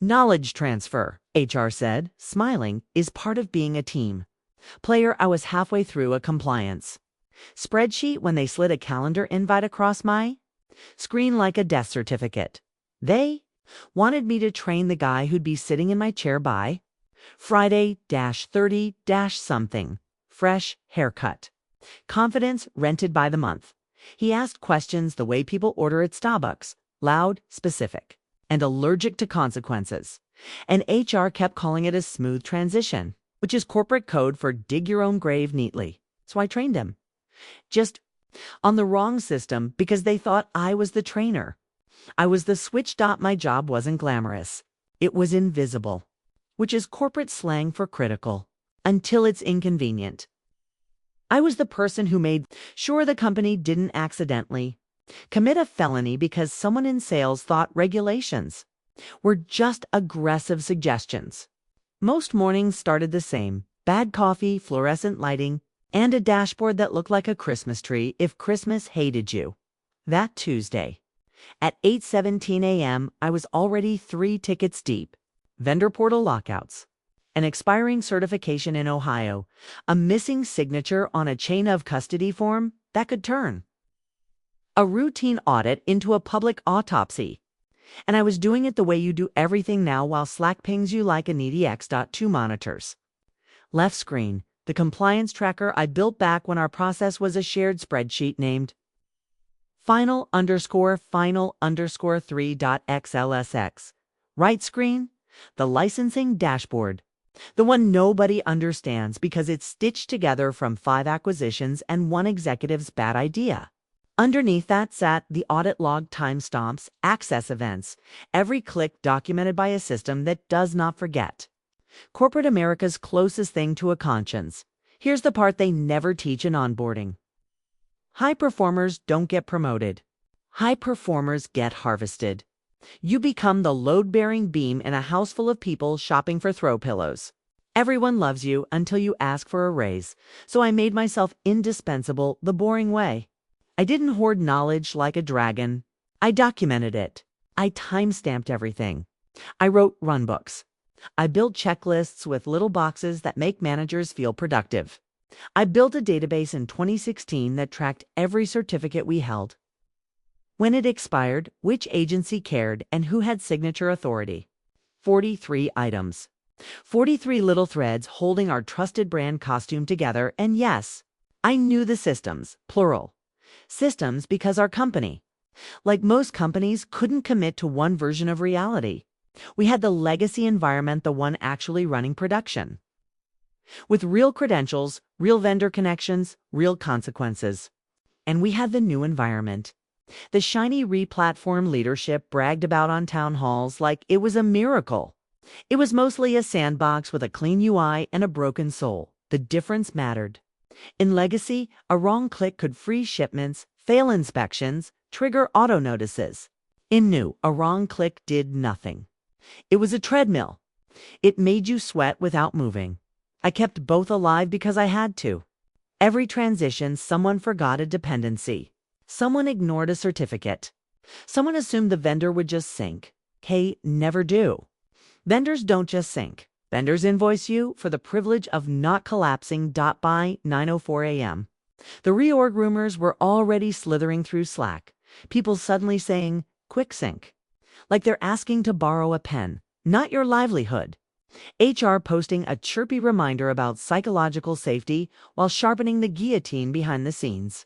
Knowledge transfer, HR said, smiling, is part of being a team. Player, I was halfway through a compliance spreadsheet when they slid a calendar invite across my screen like a death certificate. They wanted me to train the guy who'd be sitting in my chair by Friday-30-something. Fresh haircut. Confidence rented by the month. He asked questions the way people order at Starbucks. Loud, specific, and allergic to consequences. And HR kept calling it a smooth transition, which is corporate code for dig your own grave neatly. So I trained him. Just on the wrong system because they thought I was the trainer. I was the switch. My job wasn't glamorous. It was invisible, which is corporate slang for critical, until it's inconvenient. I was the person who made sure the company didn't accidentally commit a felony because someone in sales thought regulations were just aggressive suggestions. Most mornings started the same: bad coffee, fluorescent lighting, and a dashboard that looked like a Christmas tree if Christmas hated you. That Tuesday, at 8:17 a.m., I was already 3 tickets deep. Vendor portal lockouts, an expiring certification in Ohio, a missing signature on a chain of custody form that could turn a routine audit into a public autopsy. And I was doing it the way you do everything now while Slack pings you like an EDX.2 monitors. Left screen, the compliance tracker I built back when our process was a shared spreadsheet named final_final_3.xlsx. Right screen, the licensing dashboard. The one nobody understands because it's stitched together from 5 acquisitions and 1 executive's bad idea. Underneath that sat the audit log timestamps, access events, every click documented by a system that does not forget. Corporate America's closest thing to a conscience. Here's the part they never teach in onboarding. High performers don't get promoted. High performers get harvested. You become the load-bearing beam in a house full of people shopping for throw pillows. Everyone loves you until you ask for a raise, so I made myself indispensable the boring way. I didn't hoard knowledge like a dragon. I documented it. I time-stamped everything. I wrote runbooks. I built checklists with little boxes that make managers feel productive. I built a database in 2016 that tracked every certificate we held, when it expired, which agency cared, and who had signature authority. 43 items. 43 little threads holding our trusted brand costume together, and yes, I knew the systems, plural. Systems because our company, like most companies, couldn't commit to one version of reality. We had the legacy environment, the one actually running production, with real credentials, real vendor connections, real consequences. And we had the new environment, the shiny re-platform leadership bragged about on town halls like it was a miracle. It was mostly a sandbox with a clean UI and a broken soul. The difference mattered. In legacy, a wrong click could freeze shipments, fail inspections, trigger auto notices. In new, a wrong click did nothing. It was a treadmill. It made you sweat without moving. I kept both alive because I had to. Every transition, someone forgot a dependency. Someone ignored a certificate. Someone assumed the vendor would just sync. Never do. Vendors don't just sync. Vendors invoice you for the privilege of not collapsing by 9:04 a.m. The reorg rumors were already slithering through Slack. People suddenly saying, quick sync. Like they're asking to borrow a pen, not your livelihood. HR posting a chirpy reminder about psychological safety while sharpening the guillotine behind the scenes.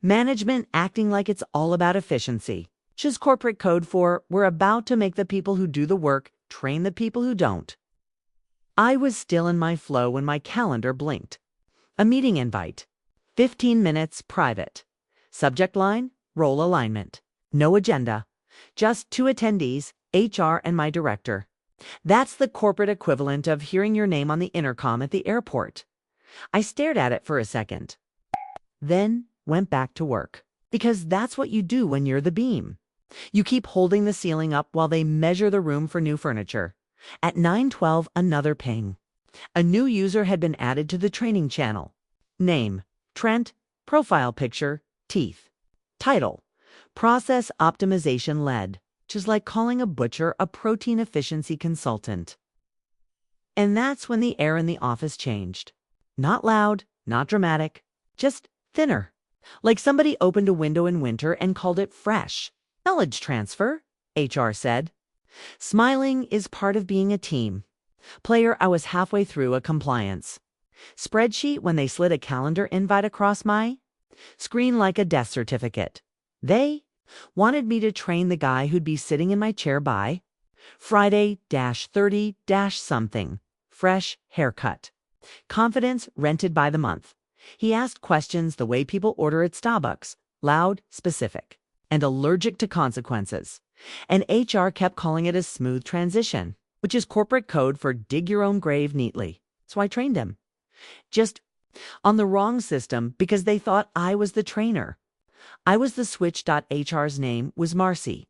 Management acting like it's all about efficiency, which is corporate code for we're about to make the people who do the work train the people who don't. I was still in my flow when my calendar blinked. A meeting invite. 15 minutes private. Subject line, role alignment. No agenda. Just 2 attendees, HR and my director. That's the corporate equivalent of hearing your name on the intercom at the airport. I stared at it for a second, then went back to work. Because that's what you do when you're the beam. You keep holding the ceiling up while they measure the room for new furniture. At 9:12, another ping. A new user had been added to the training channel. Name, Trent. Profile picture, teeth. Title, Process Optimization Led. which is like calling a butcher a protein efficiency consultant. And that's when the air in the office changed. Not loud, not dramatic, just thinner. Like somebody opened a window in winter and called it fresh. Knowledge transfer, HR said. Smiling is part of being a team. Player, I was halfway through a compliance spreadsheet when they slid a calendar invite across my screen like a death certificate. They wanted me to train the guy who'd be sitting in my chair by Friday-30-something. Fresh haircut. Confidence rented by the month. He asked questions the way people order at Starbucks. Loud, specific, and allergic to consequences. And HR kept calling it a smooth transition, which is corporate code for dig your own grave neatly. So I trained him. Just on the wrong system because they thought I was the trainer. I was the switch. HR's name was Marcy,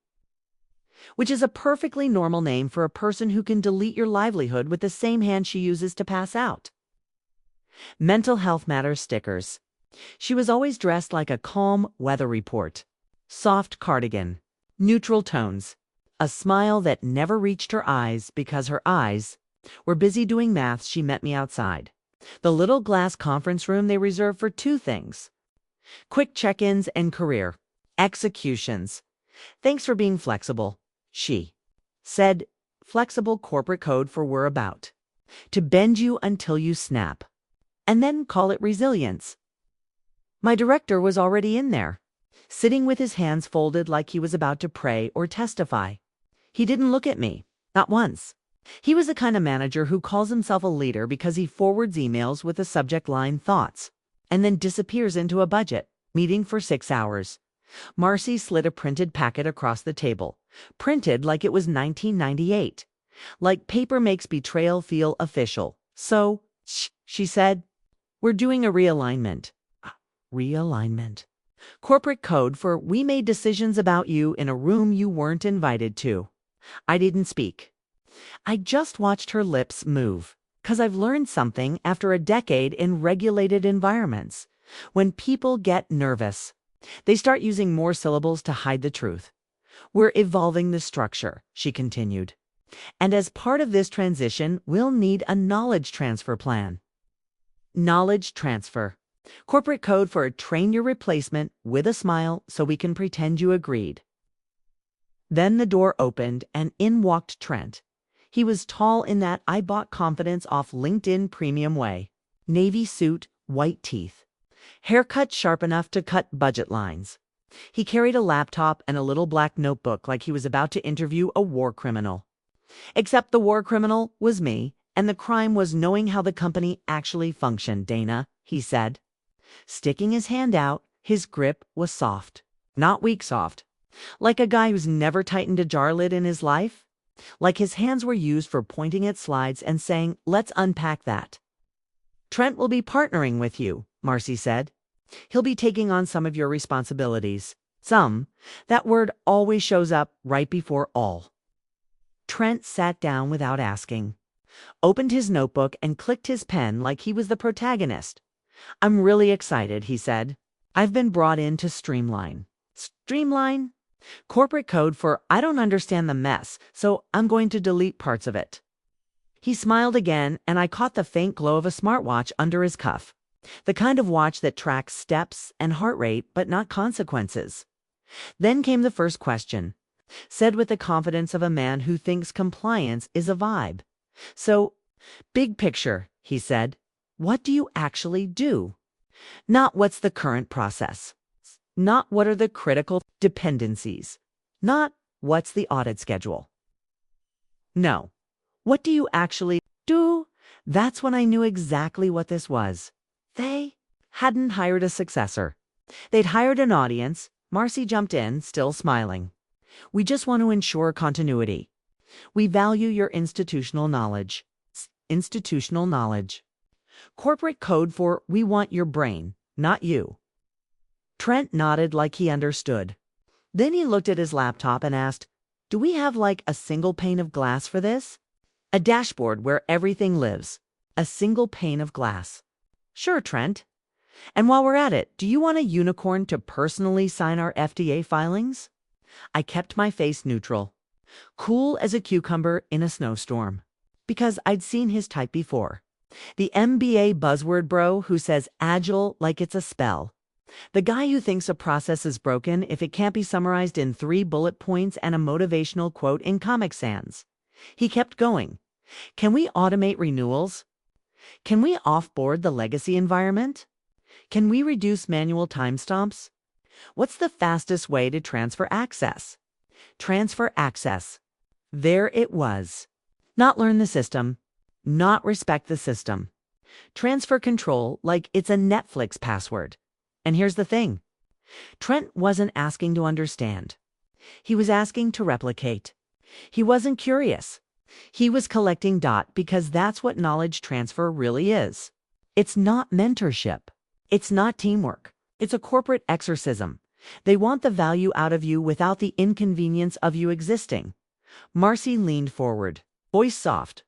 which is a perfectly normal name for a person who can delete your livelihood with the same hand she uses to pass out. Mental health matters stickers. She was always dressed like a calm weather report. Soft cardigan, neutral tones, a smile that never reached her eyes because her eyes were busy doing math. She met me outside the little glass conference room they reserve for two things: quick check-ins and career executions. Thanks for being flexible, she said. Flexible corporate code for we're about to bend you until you snap, and then call it resilience. My director was already in there, sitting with his hands folded like he was about to pray or testify. He didn't look at me, not once. He was the kind of manager who calls himself a leader because he forwards emails with the subject line thoughts, and then disappears into a budget meeting for 6 hours. Marcy slid a printed packet across the table, printed like it was 1998. Like paper makes betrayal feel official. So, shh, she said, we're doing a realignment. Realignment. Corporate code for we made decisions about you in a room you weren't invited to. I didn't speak. I just watched her lips move, 'cause I've learned something after a decade in regulated environments. When people get nervous, they start using more syllables to hide the truth. We're evolving the structure, she continued. And as part of this transition, we'll need a knowledge transfer plan. Knowledge transfer. Corporate code for a train your replacement with a smile so we can pretend you agreed. Then the door opened and in walked Trent. He was tall in that I bought confidence off LinkedIn premium way. Navy suit, white teeth. Haircut sharp enough to cut budget lines. He carried a laptop and a little black notebook like he was about to interview a war criminal. Except the war criminal was me, and the crime was knowing how the company actually functioned, Dana, he said. Sticking his hand out, his grip was soft. Not weak soft. Like a guy who's never tightened a jar lid in his life. Like his hands were used for pointing at slides and saying, let's unpack that. Trent will be partnering with you, Marcy said. He'll be taking on some of your responsibilities. Some. That word always shows up right before all. Trent sat down without asking, opened his notebook and clicked his pen like he was the protagonist. I'm really excited, he said. I've been brought in to streamline. Streamline? Corporate code for I don't understand the mess, so I'm going to delete parts of it. He smiled again, and I caught the faint glow of a smartwatch under his cuff. The kind of watch that tracks steps and heart rate, but not consequences. Then came the first question, said with the confidence of a man who thinks compliance is a vibe. So, big picture, he said. What do you actually do? Not what's the current process. Not what are the critical dependencies. Not what's the audit schedule. No. What do you actually do? That's when I knew exactly what this was. They hadn't hired a successor. They'd hired an audience. Marcy jumped in, still smiling. We just want to ensure continuity. We value your institutional knowledge. Institutional knowledge. Corporate code for we want your brain, not you. Trent nodded like he understood. Then he looked at his laptop and asked, do we have like a single pane of glass for this? A dashboard where everything lives. A single pane of glass. Sure, Trent. And while we're at it, do you want a unicorn to personally sign our FDA filings? I kept my face neutral, cool as a cucumber in a snowstorm, because I'd seen his type before. The MBA buzzword bro who says agile like it's a spell. The guy who thinks a process is broken if it can't be summarized in 3 bullet points and a motivational quote in Comic Sans. He kept going. Can we automate renewals? Can we offboard the legacy environment? Can we reduce manual timestamps? What's the fastest way to transfer access? Transfer access. There it was. Not learn the system, not respect the system. Transfer control like it's a Netflix password. And here's the thing. Trent wasn't asking to understand. He was asking to replicate. He wasn't curious. He was collecting dot because that's what knowledge transfer really is. It's not mentorship. It's not teamwork. It's a corporate exorcism. They want the value out of you without the inconvenience of you existing. Marcy leaned forward, voice soft.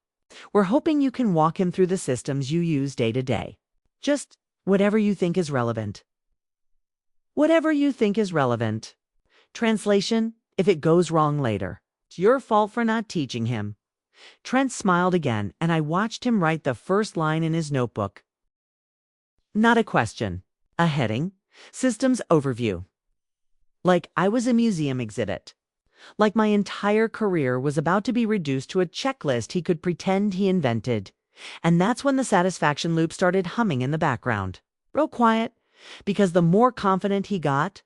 We're hoping you can walk him through the systems you use day to day. Just whatever you think is relevant. Whatever you think is relevant. Translation, if it goes wrong later, it's your fault for not teaching him. Trent smiled again, and I watched him write the first line in his notebook. Not a question. A heading. Systems overview. Like I was a museum exhibit. Like my entire career was about to be reduced to a checklist he could pretend he invented. And that's when the satisfaction loop started humming in the background. Real quiet, because the more confident he got,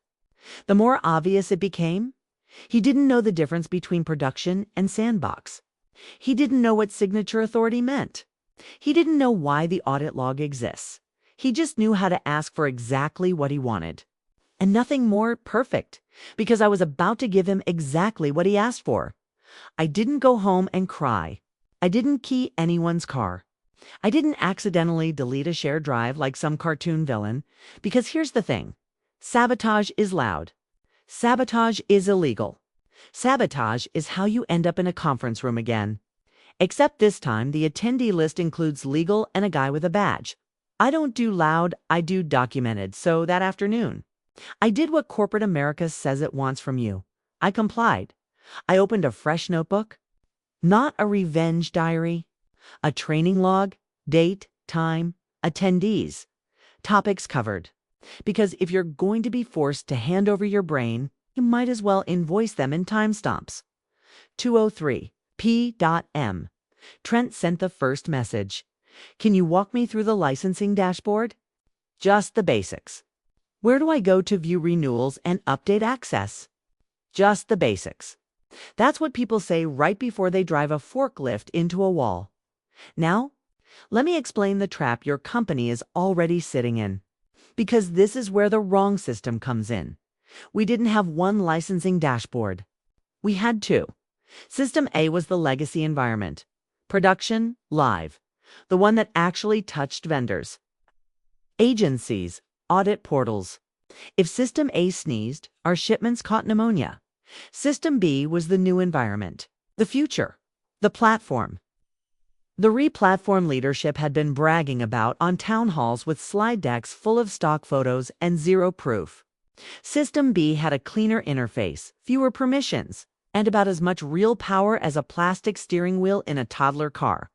the more obvious it became. He didn't know the difference between production and sandbox. He didn't know what signature authority meant. He didn't know why the audit log exists. He just knew how to ask for exactly what he wanted. And nothing more perfect, because I was about to give him exactly what he asked for. I didn't go home and cry. I didn't key anyone's car. I didn't accidentally delete a shared drive like some cartoon villain, because here's the thing. Sabotage is loud. Sabotage is illegal. Sabotage is how you end up in a conference room again. Except this time, the attendee list includes legal and a guy with a badge. I don't do loud, I do documented, so that afternoon, I did what corporate America says it wants from you. I complied. I opened a fresh notebook. Not a revenge diary. A training log, date, time, attendees, topics covered. Because if you're going to be forced to hand over your brain, you might as well invoice them in timestamps. 2:03 p.m. Trent sent the first message. Can you walk me through the licensing dashboard? Just the basics. Where do I go to view renewals and update access? Just the basics. That's what people say right before they drive a forklift into a wall. Now, let me explain the trap your company is already sitting in. Because this is where the wrong system comes in. We didn't have one licensing dashboard. We had two. System A was the legacy environment. Production, live. The one that actually touched vendors. Agencies, audit portals. If System A sneezed, our shipments caught pneumonia. System B was the new environment. The future. The platform. The re-platform leadership had been bragging about on town halls with slide decks full of stock photos and zero proof. System B had a cleaner interface, fewer permissions, and about as much real power as a plastic steering wheel in a toddler car.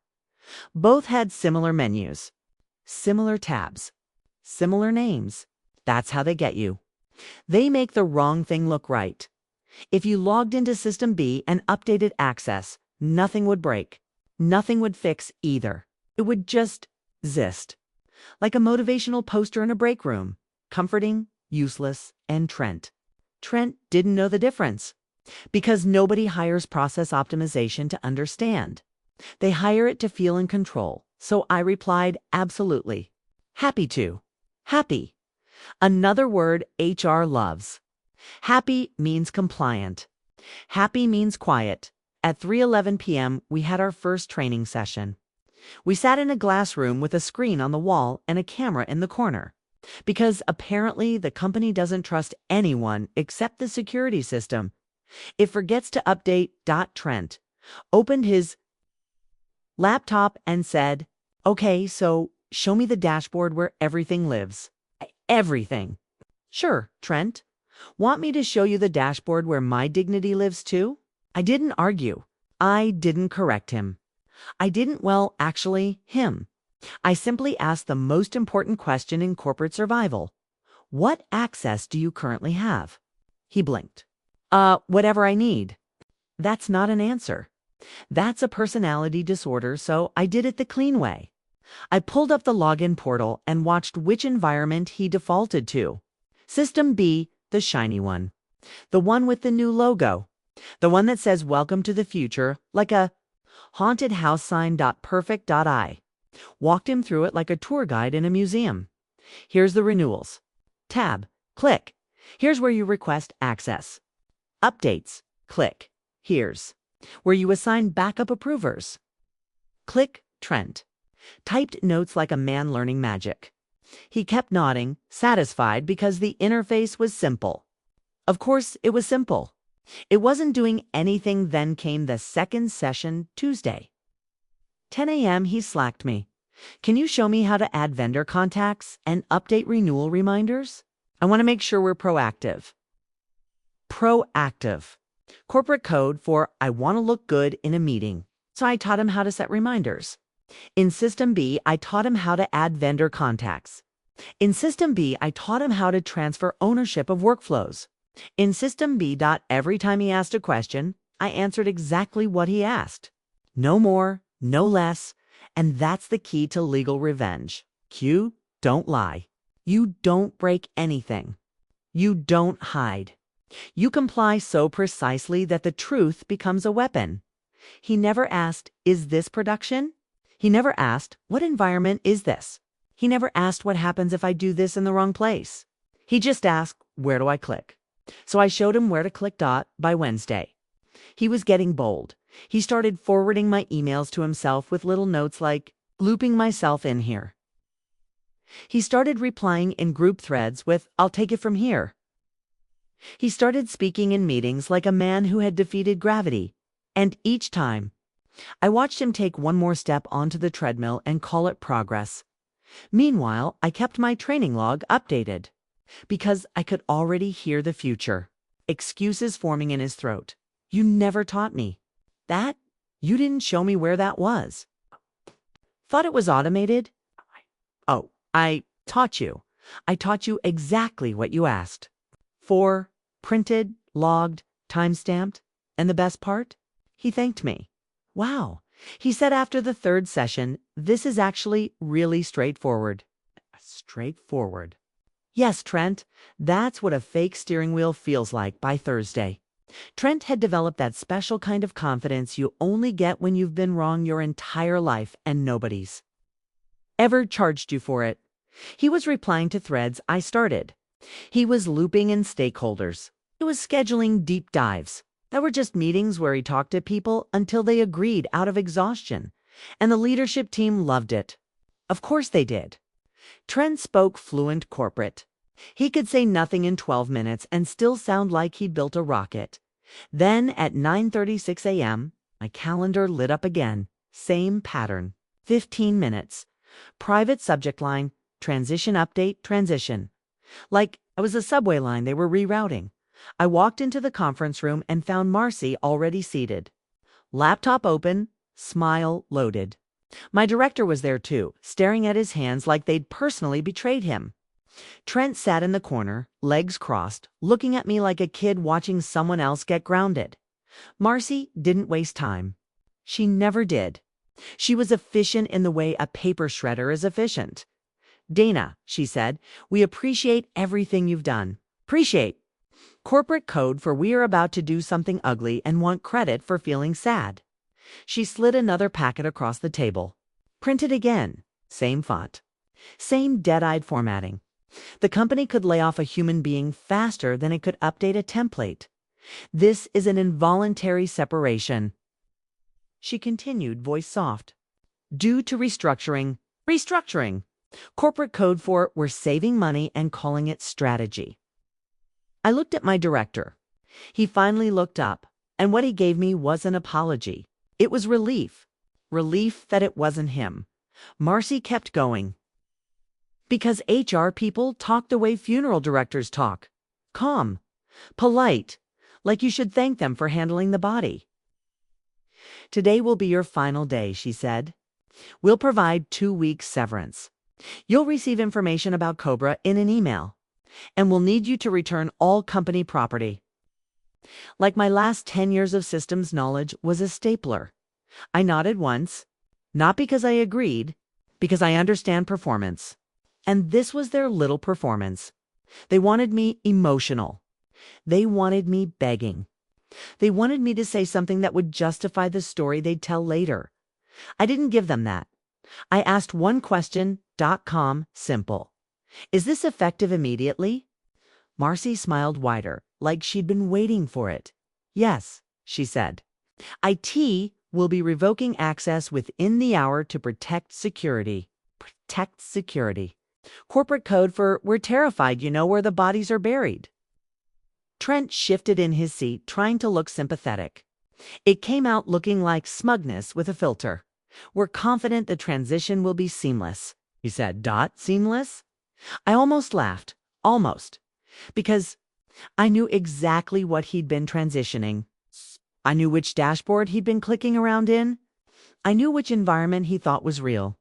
Both had similar menus, similar tabs, similar names. That's how they get you. They make the wrong thing look right. If you logged into System B and updated access, nothing would break. Nothing would fix either. It would just exist. Like a motivational poster in a break room. Comforting, useless, and Trent. Trent didn't know the difference. Because nobody hires process optimization to understand. They hire it to feel in control. So I replied, absolutely. Happy to. Happy. Another word HR loves. Happy means compliant. Happy means quiet. At 3:11 p.m., we had our first training session. We sat in a glass room with a screen on the wall and a camera in the corner. Because apparently the company doesn't trust anyone except the security system. It forgets to update. Trent opened his laptop and said, "Okay, so show me the dashboard where everything lives." Everything. Sure, Trent. Want me to show you the dashboard where my dignity lives too? I didn't argue. I didn't correct him. I didn't, well, actually, him. I simply asked the most important question in corporate survival. What access do you currently have? He blinked. Whatever I need. That's not an answer. That's a personality disorder, so I did it the clean way. I pulled up the login portal and watched which environment he defaulted to. System B, the shiny one. The one with the new logo. The one that says welcome to the future, like a haunted house sign.perfect.I. Walked him through it like a tour guide in a museum. Here's the renewals. Tab. Click. Here's where you request access. Updates. Click. Here's where you assign backup approvers. Click Trent. Typed notes like a man learning magic. He kept nodding, satisfied because the interface was simple. Of course, it was simple. It wasn't doing anything. Then came the second session, Tuesday. 10 a.m. he slacked me. Can you show me how to add vendor contacts and update renewal reminders? I want to make sure we're proactive. Proactive. Corporate code for I want to look good in a meeting. So I taught him how to set reminders. In System B, I taught him how to add vendor contacts. In System B, I taught him how to transfer ownership of workflows. In System B. Every time he asked a question, I answered exactly what he asked. No more, no less, and that's the key to legal revenge. Q, don't lie. You don't break anything. You don't hide. You comply so precisely that the truth becomes a weapon. He never asked, is this production? He never asked, what environment is this? He never asked what happens if I do this in the wrong place. He just asked, where do I click? So I showed him where to click. By Wednesday. He was getting bold. He started forwarding my emails to himself with little notes like, looping myself in here. He started replying in group threads with, I'll take it from here. He started speaking in meetings like a man who had defeated gravity. And each time, I watched him take one more step onto the treadmill and call it progress. Meanwhile, I kept my training log updated. Because I could already hear the future. Excuses forming in his throat. You never taught me. That? You didn't show me where that was. Thought it was automated? Oh, I taught you. I taught you exactly what you asked. For, printed, logged, time-stamped, and the best part? He thanked me. Wow. He said after the third session, this is actually really straightforward. Straightforward. Yes, Trent, that's what a fake steering wheel feels like by Thursday. Trent had developed that special kind of confidence you only get when you've been wrong your entire life and nobody's ever charged you for it. He was replying to threads I started. He was looping in stakeholders. He was scheduling deep dives. That were just meetings where he talked to people until they agreed out of exhaustion. And the leadership team loved it. Of course they did. Trent spoke fluent corporate. He could say nothing in 12 minutes and still sound like he'd built a rocket. Then at 9:36 a.m., my calendar lit up again. Same pattern. 15 minutes. Private subject line, transition update, transition. Like I was a subway line they were rerouting. I walked into the conference room and found Marcy already seated. Laptop open, smile loaded. My director was there too, staring at his hands like they'd personally betrayed him. Trent sat in the corner, legs crossed, looking at me like a kid watching someone else get grounded. Marcy didn't waste time. She never did. She was efficient in the way a paper shredder is efficient. Dana, she said, we appreciate everything you've done. Appreciate. Corporate code for we are about to do something ugly and want credit for feeling sad. She slid another packet across the table. Printed again. Same font. Same dead-eyed formatting. The company could lay off a human being faster than it could update a template. This is an involuntary separation. She continued, voice soft. Due to restructuring. Restructuring. Corporate code for we're saving money and calling it strategy. I looked at my director. He finally looked up, and what he gave me was an apology. It was relief. Relief that it wasn't him. Marcy kept going. Because HR people talk the way funeral directors talk. Calm, Polite, like you should thank them for handling the body. Today will be your final day, she said. We'll provide 2 weeks severance. You'll receive information about Cobra in an email, and we'll need you to return all company property. Like my last 10 years of systems knowledge was a stapler. I nodded once, not because I agreed, because I understand performance. And this was their little performance. They wanted me emotional. They wanted me begging. They wanted me to say something that would justify the story they'd tell later. I didn't give them that. I asked one question, calm, simple. Is this effective immediately? Marcy smiled wider, like she'd been waiting for it. Yes, she said. IT will be revoking access within the hour to protect security. Protect security. Corporate code for we're terrified you know where the bodies are buried. Trent shifted in his seat, trying to look sympathetic. It came out looking like smugness with a filter. We're confident the transition will be seamless, he said. Seamless? I almost laughed. Almost. Because I knew exactly what he'd been transitioning. I knew which dashboard he'd been clicking around in. I knew which environment he thought was real.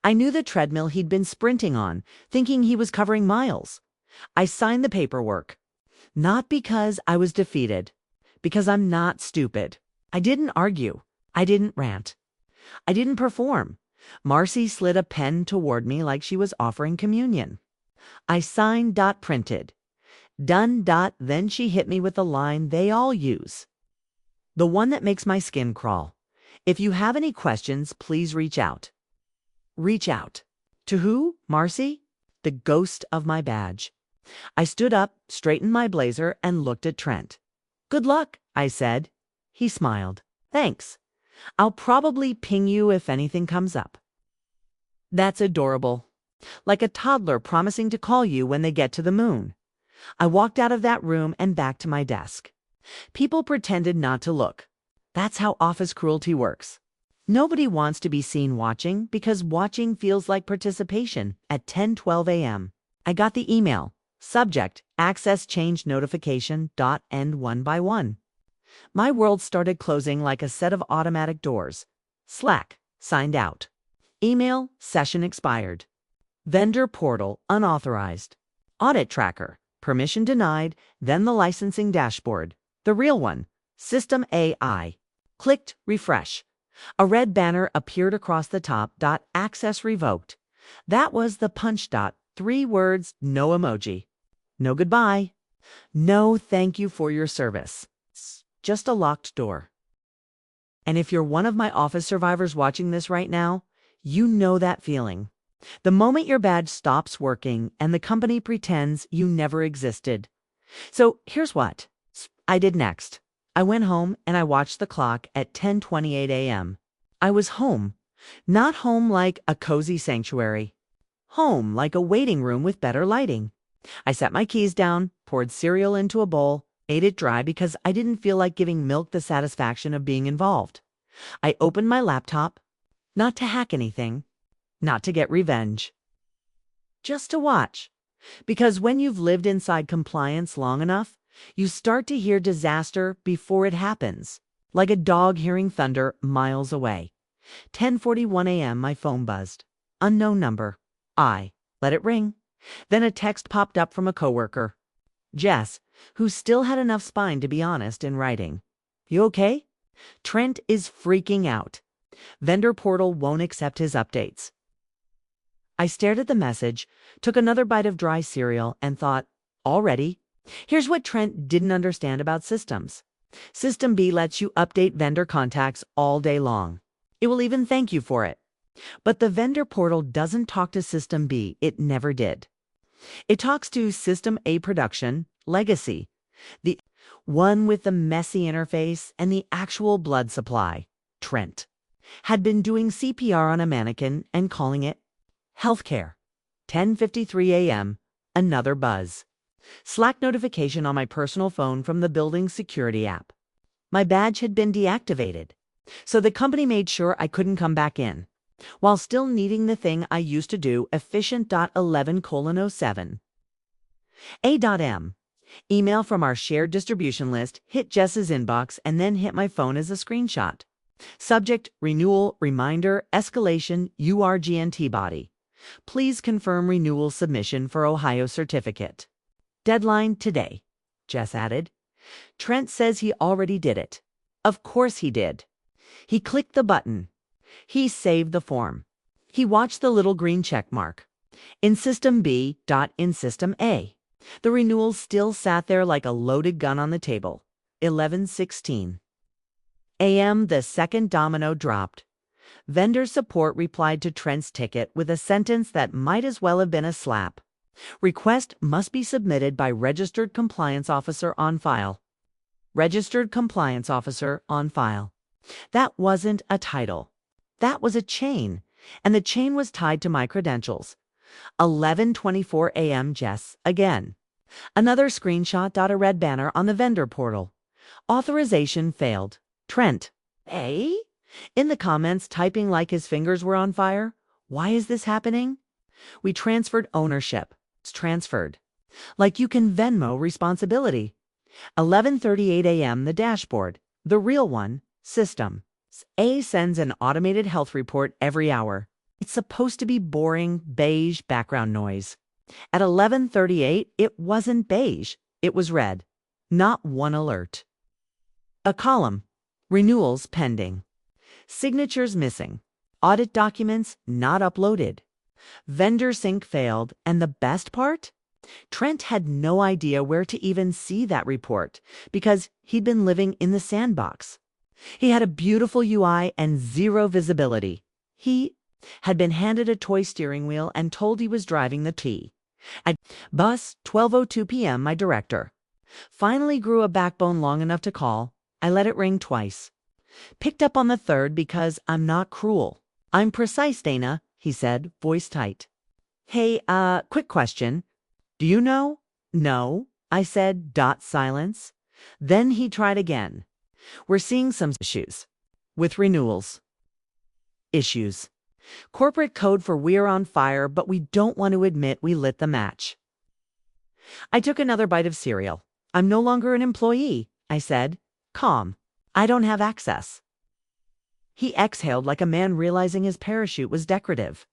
I knew the treadmill he'd been sprinting on, thinking he was covering miles. I signed the paperwork. Not because I was defeated, because I'm not stupid. I didn't argue. I didn't rant. I didn't perform. Marcy slid a pen toward me like she was offering communion. I signed. Printed. Done. Then she hit me with the line they all use. The one that makes my skin crawl. If you have any questions, please reach out. Reach out. To who? Marcy? The ghost of my badge. I stood up, straightened my blazer, and looked at Trent. Good luck, I said. He smiled. Thanks. I'll probably ping you if anything comes up. That's adorable. Like a toddler promising to call you when they get to the moon. I walked out of that room and back to my desk. People pretended not to look. That's how office cruelty works. Nobody wants to be seen watching because watching feels like participation. At 10:12 a.m., I got the email. Subject, access change notification. End one by one. My world started closing like a set of automatic doors. Slack, signed out. Email, session expired. Vendor portal, unauthorized. Audit tracker, permission denied, then the licensing dashboard. The real one, system AI. Clicked refresh. A red banner appeared across the top. Access revoked. That was the punch. 3 words, no emoji. No goodbye. No thank you for your service. Just a locked door. And if you're one of my office survivors watching this right now, you know that feeling. The moment your badge stops working and the company pretends you never existed. So here's what I did next. I went home and I watched the clock at 10:28 a.m. I was home. Not home like a cozy sanctuary. Home like a waiting room with better lighting. I set my keys down, poured cereal into a bowl, ate it dry because I didn't feel like giving milk the satisfaction of being involved. I opened my laptop, not to hack anything, not to get revenge, just to watch. Because when you've lived inside compliance long enough, you start to hear disaster before it happens, like a dog hearing thunder miles away. 10:41 a.m. my phone buzzed. Unknown number. I let it ring. Then a text popped up from a coworker. Jess, who still had enough spine to be honest in writing. You okay? Trent is freaking out. Vendor portal won't accept his updates. I stared at the message, took another bite of dry cereal, and thought, already? Here's what Trent didn't understand about systems. System B lets you update vendor contacts all day long. It will even thank you for it. But the vendor portal doesn't talk to System B. It never did. It talks to System A production, legacy, the one with the messy interface and the actual blood supply. Trent had been doing CPR on a mannequin and calling it healthcare. 10:53 a.m., another buzz. Slack notification on my personal phone from the building security app. My badge had been deactivated, so the company made sure I couldn't come back in, while still needing the thing I used to do, efficient.11:07. A.M. Email from our shared distribution list hit Jess's inbox and then hit my phone as a screenshot. Subject, renewal, reminder, escalation, URGNT body. Please confirm renewal submission for Ohio certificate. Deadline today, Jess added. Trent says he already did it. Of course he did. He clicked the button. He saved the form. He watched the little green check mark. In System B. In System A. The renewal still sat there like a loaded gun on the table. 11:16 a.m. The second domino dropped. Vendor support replied to Trent's ticket with a sentence that might as well have been a slap. Request must be submitted by registered compliance officer on file. Registered compliance officer on file. That wasn't a title. That was a chain, and the chain was tied to my credentials. 11:24 a.m. Jess again. Another screenshot. A red banner on the vendor portal. Authorization failed. Trent. Eh? In the comments, typing like his fingers were on fire. Why is this happening? We transferred ownership. It's transferred. Like you can Venmo responsibility. 11:38 a.m. The dashboard. The real one. System. A sends an automated health report every hour. It's supposed to be boring, beige background noise. At 11:38, it wasn't beige. It was red. Not one alert. A column. Renewals pending. Signatures missing. Audit documents not uploaded. Vendor sync failed, and the best part? Trent had no idea where to even see that report because he'd been living in the sandbox. He had a beautiful UI and zero visibility. He had been handed a toy steering wheel and told he was driving the T. At bus 12:02 p.m. my director finally grew a backbone long enough to call. I let it ring twice. Picked up on the third because I'm not cruel. I'm precise, Dana, he said, voice tight. Hey, quick question. Do you know? No, I said, silence. Then he tried again. We're seeing some issues with renewals. Issues. Corporate code for we're on fire, but we don't want to admit we lit the match. I took another bite of cereal. I'm no longer an employee, I said, calm. I don't have access. He exhaled like a man realizing his parachute was decorative.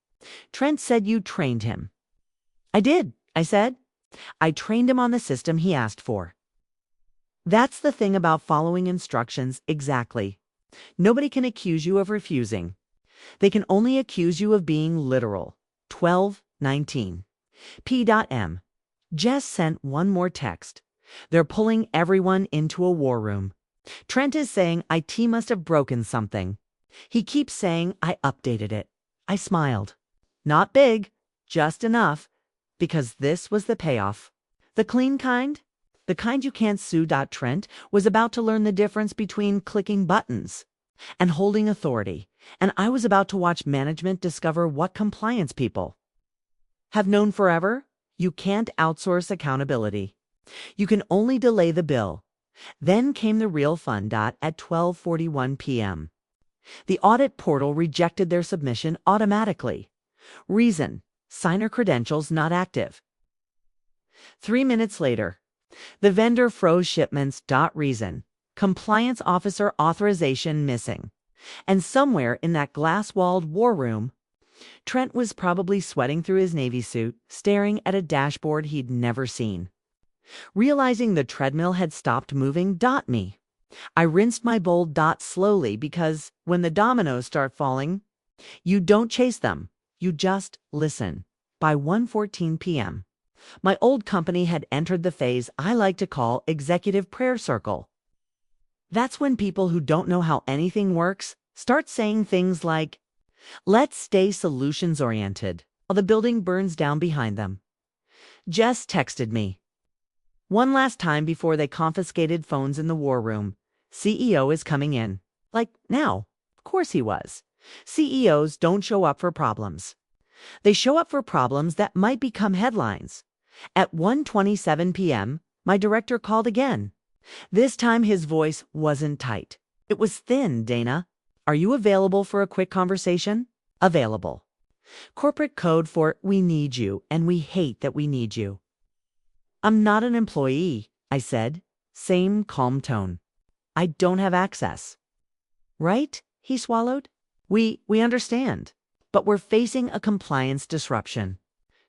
Trent said you trained him. I did, I said. I trained him on the system he asked for. That's the thing about following instructions exactly. Nobody can accuse you of refusing. They can only accuse you of being literal. 12:19. P.M. Jess sent one more text. They're pulling everyone into a war room. Trent is saying IT must have broken something. He keeps saying I updated it. I smiled. Not big, just enough, because this was the payoff. The clean kind? The kind you can't sue. Trent was about to learn the difference between clicking buttons and holding authority, and I was about to watch management discover what compliance people have known forever. You can't outsource accountability. You can only delay the bill. Then came the real fun. At 12:41 p.m. The audit portal rejected their submission automatically. Reason: signer credentials not active. 3 minutes later, the vendor froze shipments. Reason: compliance officer authorization missing. And somewhere in that glass-walled war room, Trent was probably sweating through his Navy suit, staring at a dashboard he'd never seen. Realizing the treadmill had stopped moving. Me. I rinsed my bowl. Slowly, because when the dominoes start falling, you don't chase them. You just listen. By 1:14 p.m., my old company had entered the phase I like to call executive prayer circle. That's when people who don't know how anything works start saying things like, let's stay solutions-oriented, while the building burns down behind them. Jess texted me. One last time before they confiscated phones in the war room. CEO is coming in. Like, now. Of course he was. CEOs don't show up for problems. They show up for problems that might become headlines. At 1:27 p.m., my director called again. This time his voice wasn't tight. It was thin. Dana, are you available for a quick conversation? Available. Corporate code for we need you and we hate that we need you. I'm not an employee. I said, same calm tone. I don't have access. Right? He swallowed. We understand. But we're facing a compliance disruption.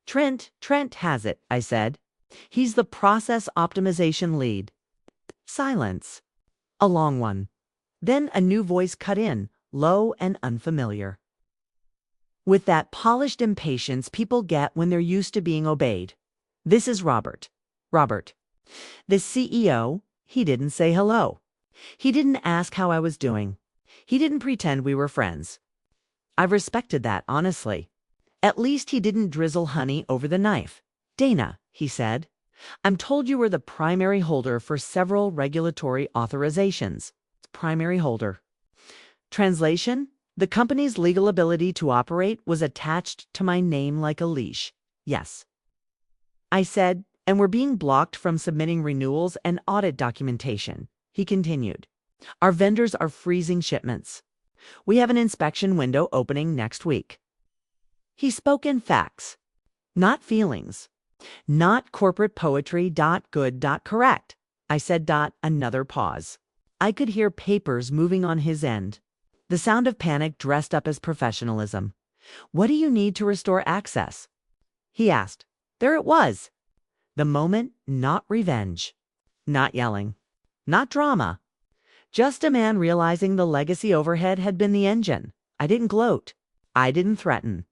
Trent has it, I said. He's the process optimization lead. Silence. A long one. Then a new voice cut in, low and unfamiliar. With that polished impatience people get when they're used to being obeyed. This is Robert. Robert. The CEO, he didn't say hello. He didn't ask how I was doing. He didn't pretend we were friends. I've respected that, honestly. At least he didn't drizzle honey over the knife. Dana, he said, I'm told you were the primary holder for several regulatory authorizations. Primary holder. Translation? The company's legal ability to operate was attached to my name like a leash. Yes. I said, and we're being blocked from submitting renewals and audit documentation. He continued. Our vendors are freezing shipments. We have an inspection window opening next week. He spoke in facts, not feelings. Not corporate poetry. Good. Correct. I said. Another pause. I could hear papers moving on his end. The sound of panic dressed up as professionalism. What do you need to restore access? He asked. There it was. The moment, not revenge. Not yelling. Not drama. Just a man realizing the legacy overhead had been the engine. I didn't gloat. I didn't threaten.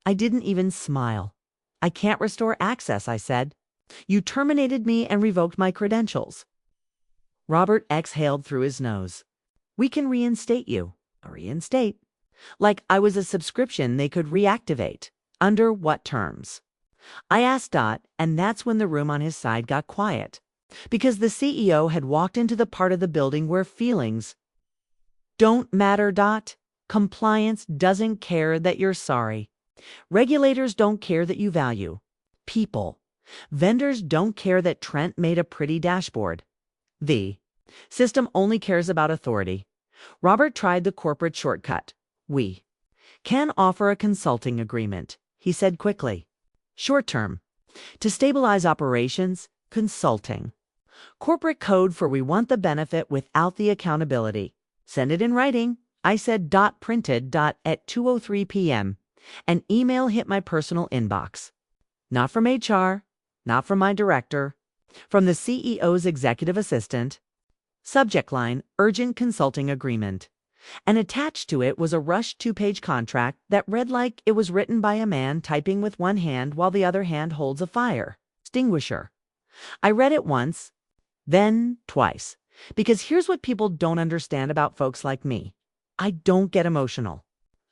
I didn't even smile. I can't restore access, I said. You terminated me and revoked my credentials. Robert exhaled through his nose. We can reinstate you. Reinstate? Like I was a subscription they could reactivate. Under what terms? I asked and that's when the room on his side got quiet. Because the CEO had walked into the part of the building where feelings don't matter. Compliance doesn't care that you're sorry. Regulators don't care that you value people. Vendors don't care that Trent made a pretty dashboard. The system only cares about authority. Robert tried the corporate shortcut. We can offer a consulting agreement, he said quickly. Short term. To stabilize operations, consulting. Corporate code for we want the benefit without the accountability. Send it in writing. I said. Printed. At 2:03 p.m. An email hit my personal inbox. Not from HR, not from my director, from the CEO's executive assistant. Subject line, urgent consulting agreement. And attached to it was a rushed 2-page contract that read like it was written by a man typing with one hand while the other hand holds a fire extinguisher. I read it once, then twice, because here's what people don't understand about folks like me. I don't get emotional.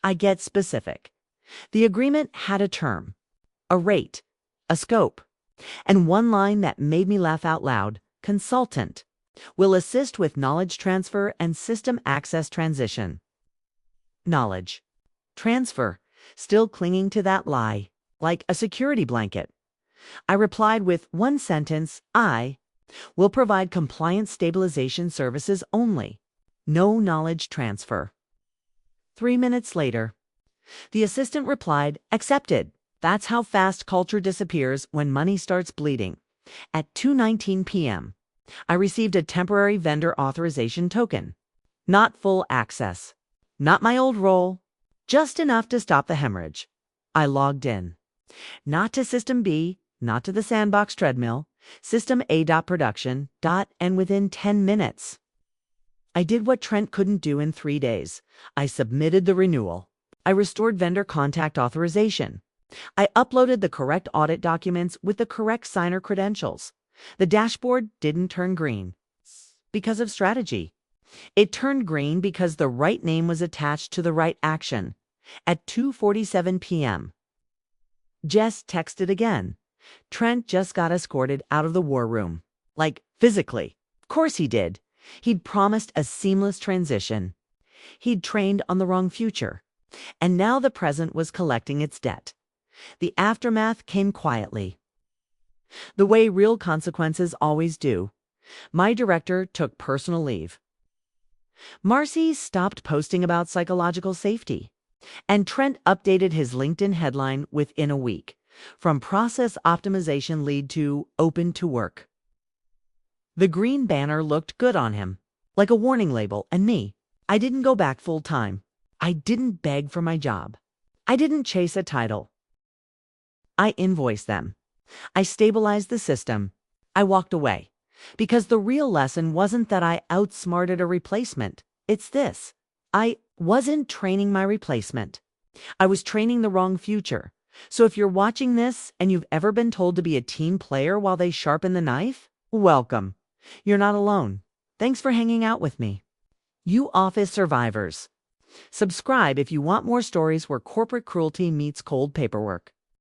I get specific. The agreement had a term, a rate, a scope, and one line that made me laugh out loud. Consultant will assist with knowledge transfer and system access transition. Knowledge transfer, still clinging to that lie, like a security blanket. I replied with one sentence. I will provide compliance stabilization services only. No knowledge transfer. 3 minutes later, the assistant replied, accepted. That's how fast culture disappears when money starts bleeding. At 2:19 p.m., I received a temporary vendor authorization token. Not full access. Not my old role. Just enough to stop the hemorrhage. I logged in. Not to System B, not to the sandbox treadmill. System A. Production. And within 10 minutes. I did what Trent couldn't do in 3 days. I submitted the renewal. I restored vendor contact authorization. I uploaded the correct audit documents with the correct signer credentials. The dashboard didn't turn green because of strategy. It turned green because the right name was attached to the right action. At 2:47 p.m., Jess texted again. Trent just got escorted out of the war room. Like, physically. Of course he did. He'd promised a seamless transition. He'd trained on the wrong future. And now the present was collecting its debt. The aftermath came quietly. The way real consequences always do. My director took personal leave. Marcy stopped posting about psychological safety. And Trent updated his LinkedIn headline within a week. From process optimization lead to open to work. The green banner looked good on him, like a warning label, and me. I didn't go back full time. I didn't beg for my job. I didn't chase a title. I invoiced them. I stabilized the system. I walked away. Because the real lesson wasn't that I outsmarted a replacement. It's this. I wasn't training my replacement. I was training the wrong future. So if you're watching this and you've ever been told to be a team player while they sharpen the knife, welcome. You're not alone. Thanks for hanging out with me. You office survivors. Subscribe if you want more stories where corporate cruelty meets cold paperwork.